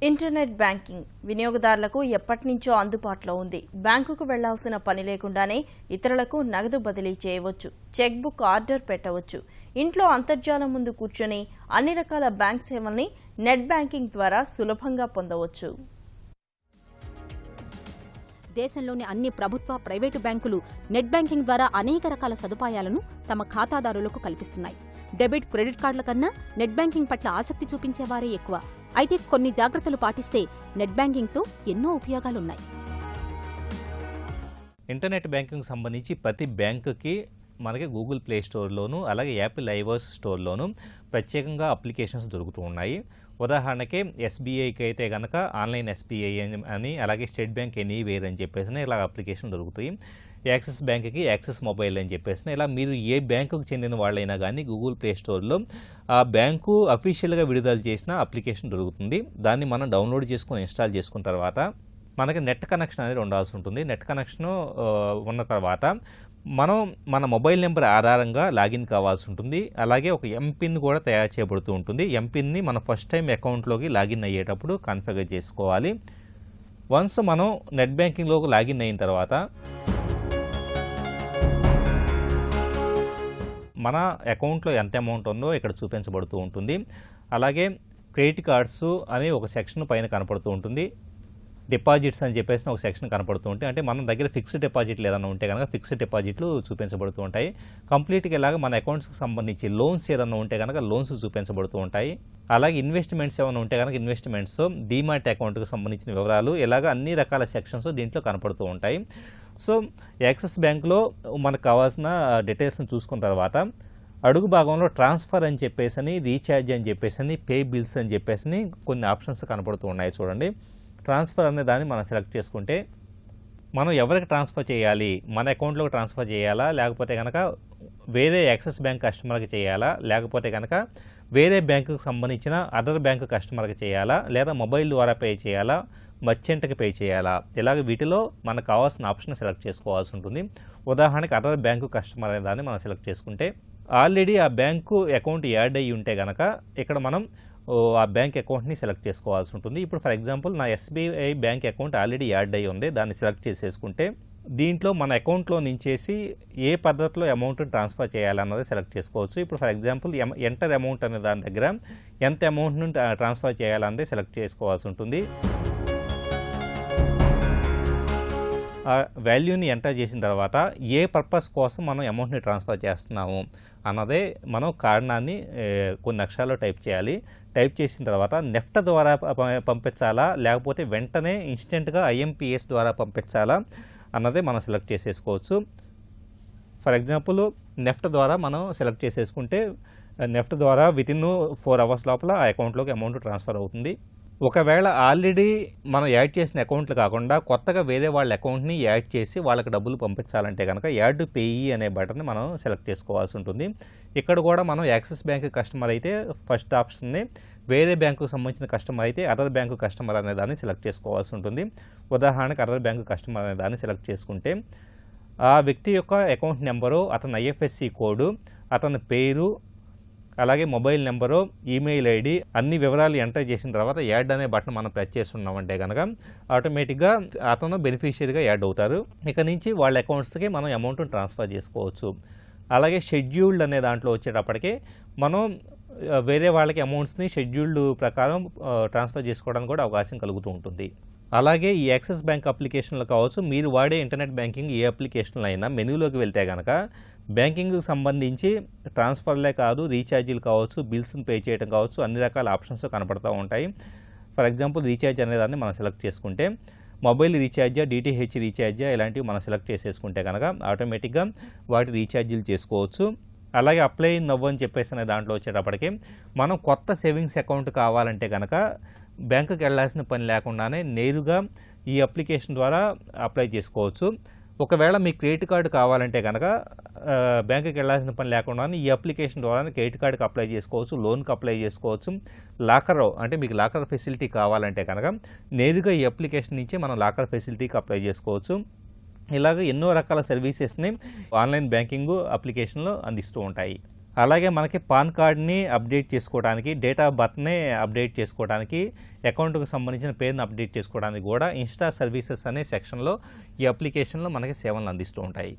Internet banking వినియోగదారులకు ఎప్పటినుంచో అందుబాటులో ఉంది. బ్యాంకుకు వెళ్లాల్సిన పని లేకుండానే ఇతరులకు నగదు బదిలీ చేయవచ్చు, చెక్ బుక్ ఆర్డర్ పెట్టవచ్చు. ఇంట్లో అంతర్జాలం ముందు కూర్చొని అన్ని రకాల బ్యాంక్ సేవల్ని నెట్ బ్యాంకింగ్ ద్వారా సులభంగా పొందవచ్చు. దేశంలోని అన్ని ప్రభుత్వ, ప్రైవేటు బ్యాంకులు నెట్ బ్యాంకింగ్ ద్వారా అనేక రకాల సదుపాయాలను తమ ఖాతాదారులకు కల్పిస్తున్నాయి. డెబిట్, క్రెడిట్ కార్డుల కన్నా నెట్ బ్యాంకింగ్ పట్ల ఆసక్తి చూపించేవారే ఎక్కువ. అయితే కొన్ని జాగ్రత్తలు పాటిస్తే నెట్ బ్యాంకింగ్తో ఎన్నో ఉపయోగాలున్నాయి. ఇంటర్నెట్ బ్యాంకింగ్ సంబంధించి ప్రతి బ్యాంకుకి మనకి గూగుల్ ప్లే స్టోర్లోను అలాగే యాపిల్ ఐఓఎస్ స్టోర్లోను ప్రత్యేకంగా అప్లికేషన్స్ దొరుకుతూ ఉన్నాయి. ఉదాహరణకి ఎస్బీఐకి అయితే కనుక ఆన్లైన్ ఎస్బీఐ అని, అలాగే స్టేట్ బ్యాంక్ ఎనీవేర్ అని చెప్పేసి ఇలా అప్లికేషన్ దొరుకుతాయి. యాక్సిస్ బ్యాంక్కి యాక్సిస్ మొబైల్ అని చెప్పేసి ఇలా మీరు ఏ బ్యాంకుకు చెందిన వాళ్ళైనా కానీ గూగుల్ ప్లే స్టోర్లో ఆ బ్యాంకు అఫీషియల్గా విడుదల చేసిన అప్లికేషన్ దొరుకుతుంది. దాన్ని మనం డౌన్లోడ్ చేసుకొని ఇన్స్టాల్ చేసుకున్న తర్వాత మనకి నెట్ కనెక్షన్ అనేది ఉండాల్సి ఉంటుంది. నెట్ కనెక్షన్ ఉన్న తర్వాత మనం మన మొబైల్ నెంబర్ ఆధారంగా లాగిన్ కావాల్సి ఉంటుంది. అలాగే ఒక ఎంపిన్ కూడా తయారు చేయబడుతూ ఉంటుంది. ఎంపిన్ని మనం ఫస్ట్ టైం అకౌంట్లోకి లాగిన్ అయ్యేటప్పుడు కాన్ఫిగర్ చేసుకోవాలి. వన్స్ మనం నెట్ బ్యాంకింగ్లోకి లాగిన్ అయిన తర్వాత మన అకౌంట్లో ఎంత అమౌంట్ ఉందో ఇక్కడ చూపించబడుతూ ఉంటుంది. అలాగే క్రెడిట్ కార్డ్స్ అని ఒక సెక్షన్ పైన కనపడుతూ ఉంటుంది. డిపాజిట్స్ అని చెప్పేసి ఒక సెక్షన్ కనపడుతూ ఉంటాయి. అంటే మన దగ్గర ఫిక్స్డ్ డిపాజిట్లు ఏదైనా ఉంటే కనుక ఫిక్స్డ్ డిపాజిట్లు చూపించబడుతూ ఉంటాయి. కంప్లీట్గా ఇలాగా మన అకౌంట్స్కి సంబంధించి లోన్స్ ఏదైనా ఉంటే కనుక లోన్స్ చూపించబడుతూ ఉంటాయి. అలాగే ఇన్వెస్ట్మెంట్స్ ఏమైనా ఉంటే కనుక ఇన్వెస్ట్మెంట్స్, డీమాట్ అకౌంట్కి సంబంధించిన వివరాలు, ఇలాగ అన్ని రకాల సెక్షన్స్ దీంట్లో కనపడుతూ ఉంటాయి. సో యాక్సిస్ బ్యాంక్లో మనకు కావాల్సిన డీటెయిల్స్ని చూసుకున్న తర్వాత అడుగు భాగంలో ట్రాన్స్ఫర్ అని చెప్పేసి, రీఛార్జ్ అని చెప్పేసి, పే బిల్స్ అని చెప్పేసి కొన్ని ఆప్షన్స్ కనపడుతూ ఉన్నాయి. చూడండి, ట్రాన్స్ఫర్ అనే దాన్ని మనం సెలెక్ట్ చేసుకుంటే మనం ఎవరికి ట్రాన్స్ఫర్ చేయాలి, మన అకౌంట్లోకి ట్రాన్స్ఫర్ చేయాలా, లేకపోతే కనుక వేరే యాక్సిస్ బ్యాంక్ కస్టమర్కి చేయాలా, లేకపోతే కనుక వేరే బ్యాంకుకి సంబంధించిన అదర్ బ్యాంకు కస్టమర్కి చేయాలా, లేదా మొబైల్ ద్వారా పే చేయాలా, మర్చెంట్కి పే చేయాలా, ఇలాగ వీటిలో మనకు కావాల్సిన ఆప్షన్ సెలెక్ట్ చేసుకోవాల్సి ఉంటుంది. ఉదాహరణకి అదర్ బ్యాంకు కస్టమర్ అనే దాన్ని మనం సెలెక్ట్ చేసుకుంటే ఆల్రెడీ ఆ బ్యాంకు అకౌంట్ యాడ్ అయ్యి ఉంటే కనుక ఇక్కడ మనం ఆ బ్యాంక్ అకౌంట్ని సెలెక్ట్ చేసుకోవాల్సి ఉంటుంది. ఇప్పుడు ఫర్ ఎగ్జాంపుల్ నా SBI bank account already add అయ్యి ఉంది, దాన్ని సెలెక్ట్ చేసేసుకుంటే దీంట్లో మన అకౌంట్లో నుంచేసి ఏ పద్ధతిలో అమౌంట్ని ట్రాన్స్ఫర్ చేయాలన్నది సెలెక్ట్ చేసుకోవచ్చు. ఇప్పుడు ఫర్ ఎగ్జాంపుల్ ఎంటర్ అమౌంట్ అనే దాని దగ్గర ఎంత అమౌంట్ని ట్రాన్స్ఫర్ చేయాలన్నది సెలెక్ట్ చేసుకోవాల్సి ఉంటుంది. ఆ వాల్యూని ఎంటర్ చేసిన తర్వాత ఏ పర్పస్ కోసం మనం అమౌంట్ని ట్రాన్స్ఫర్ చేస్తున్నాము అన్నదే మనం కారణాన్ని కొన్ని అక్షరాల్లో టైప్ చేయాలి. టైప్ చేసిన తర్వాత నెఫ్ట్ ద్వారా పంపించాలా, లేకపోతే వెంటనే ఇన్స్టెంట్గా ఐఎంపిఎస్ ద్వారా పంపించాలా అన్నదే మనం సెలెక్ట్ చేసేసుకోవచ్చు. ఫర్ ఎగ్జాంపుల్ నెఫ్ట్ ద్వారా మనం సెలెక్ట్ చేసేసుకుంటే నెఫ్ట్ ద్వారా వితిన్ 4 hours లోపల ఆ అకౌంట్లోకి అమౌంట్ ట్రాన్స్ఫర్ అవుతుంది. ఒకవేళ ఆల్రెడీ మనం యాడ్ చేసిన అకౌంట్లు కాకుండా కొత్తగా వేరే వాళ్ళ అకౌంట్ని యాడ్ చేసి వాళ్ళకి డబ్బులు పంపించాలంటే కనుక యాడ్ టు పేయీ అనే బటన్ని మనం సెలెక్ట్ చేసుకోవాల్సి ఉంటుంది. ఇక్కడ కూడా మనం యాక్సిస్ బ్యాంక్ కస్టమర్ అయితే ఫస్ట్ ఆప్షన్ని, వేరే బ్యాంకుకు సంబంధించిన కస్టమర్ అయితే అదర్ బ్యాంకు కస్టమర్ అనే దాన్ని సెలెక్ట్ చేసుకోవాల్సి ఉంటుంది. ఉదాహరణకు అదర్ బ్యాంకు కస్టమర్ అనే దాన్ని సెలెక్ట్ చేసుకుంటే ఆ వ్యక్తి యొక్క అకౌంట్ నెంబరు, అతని ఐఎఫ్ఎస్సి కోడు, అతని పేరు, అలాగే మొబైల్ నెంబరు, ఈమెయిల్ ఐడి అన్ని వివరాలు ఎంటర్ చేసిన తర్వాత యాడ్ అనే బటన్ మనం ప్రెస్ చేస్తున్నామంటే కనుక ఆటోమేటిక్గా అతను బెనిఫిషియరీగా యాడ్ అవుతారు. ఇక నుంచి వాళ్ళ అకౌంట్స్కి మనం అమౌంట్ని ట్రాన్స్ఫర్ చేసుకోవచ్చు. అలాగే షెడ్యూల్డ్ అనే దాంట్లో వచ్చేటప్పటికి మనం వేరే వాళ్ళకి అమౌంట్స్ని షెడ్యూల్డ్ ప్రకారం ట్రాన్స్ఫర్ చేసుకోవడానికి కూడా అవకాశం కలుగుతూ ఉంటుంది. అలాగే ఈ యాక్సిస్ బ్యాంక్ అప్లికేషన్లు కావచ్చు, మీరు వాడే ఇంటర్నెట్ బ్యాంకింగ్ ఏ అప్లికేషన్లు అయినా మెనూలోకి వెళ్తే కనుక బ్యాంకింగ్కి సంబంధించి ట్రాన్స్ఫర్లే కాదు, రీఛార్జీలు కావచ్చు, బిల్స్ని పే చేయడం కావచ్చు, అన్ని రకాల ఆప్షన్స్ కనపడుతూ ఉంటాయి. ఫర్ ఎగ్జాంపుల్ రీఛార్జ్ అనేదాన్ని మనం సెలెక్ట్ చేసుకుంటే మొబైల్ రీఛార్జా, డిటిహెచ్ రీఛార్జా ఇలాంటివి మనం సెలెక్ట్ చేసేసుకుంటే కనుక ఆటోమేటిక్గా వాటి రీఛార్జీలు చేసుకోవచ్చు. అలాగే అప్లై నవ్వు అని చెప్పేసి అనే దాంట్లో వచ్చేటప్పటికి మనం కొత్త సేవింగ్స్ అకౌంట్ కావాలంటే కనుక బ్యాంకుకి వెళ్ళాల్సిన పని లేకుండానే నేరుగా ఈ అప్లికేషన్ ద్వారా అప్లై చేసుకోవచ్చు. ఒకవేళ మీ క్రెడిట్ కార్డు కావాలంటే కనుక బ్యాంకుకి వెళ్ళాల్సిన పని లేకుండానే ఈ అప్లికేషన్ ద్వారా క్రెడిట్ కార్డుకి అప్లై చేసుకోవచ్చు, లోన్కి అప్లై చేసుకోవచ్చు. లాకర్ అంటే మీకు లాకర్ ఫెసిలిటీ కావాలంటే కనుక నేరుగా ఈ అప్లికేషన్ నుంచి మనం లాకర్ ఫెసిలిటీకి అప్లై చేసుకోవచ్చు. ఇలాగ ఎన్నో రకాల సర్వీసెస్ని ఆన్లైన్ బ్యాంకింగ్ అప్లికేషన్లు అందిస్తూ ఉంటాయి. అలాగే మనకి పాన్ కార్డ్ని అప్డేట్ చేసుకోవడానికి, డేట్ ఆఫ్ బర్త్ని అప్డేట్ చేసుకోవడానికి, అకౌంట్కి సంబంధించిన పేరుని అప్డేట్ చేసుకోవడానికి కూడా ఇన్స్టా సర్వీసెస్ అనే సెక్షన్లో ఈ అప్లికేషన్లో మనకి సేవలను అందిస్తూ ఉంటాయి.